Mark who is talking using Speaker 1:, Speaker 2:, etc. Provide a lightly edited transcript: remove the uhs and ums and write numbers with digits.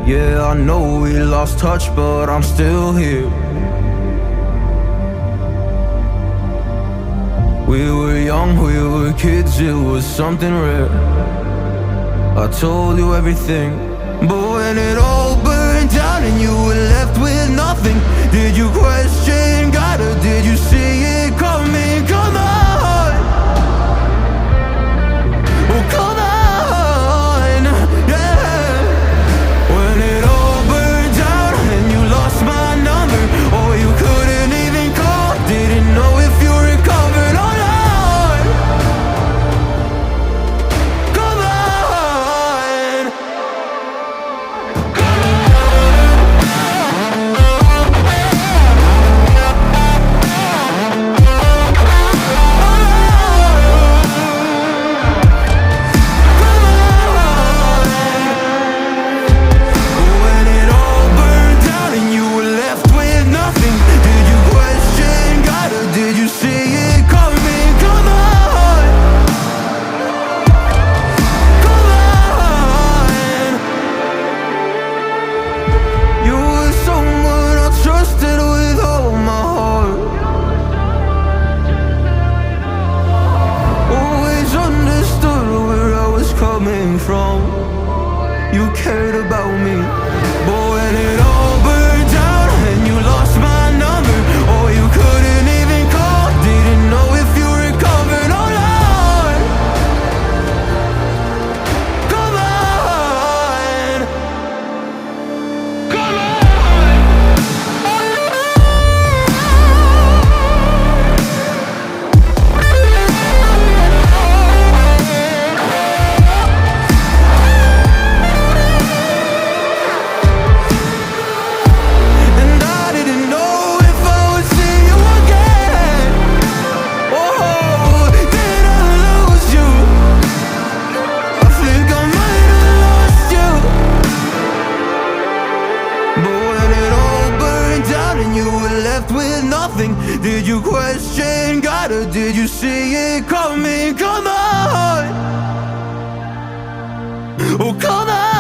Speaker 1: Yeah, I know we lost touch, but I'm still here. We were young, we were kids, it was something rare. I told you everything, but when it all burned down and you were left with nothing, did you question God or did you see it coming? Come on, oh come on, yeah. When it all burned down and you lost my number, or you couldn't even call, didn't know if you recovered or not. You cared about me, but when it all burned down and you lost my number, or you couldn't even call, didn't know if you recovered or not. Come on, come with nothing, did you question God or did you see it coming? Come on, oh come on.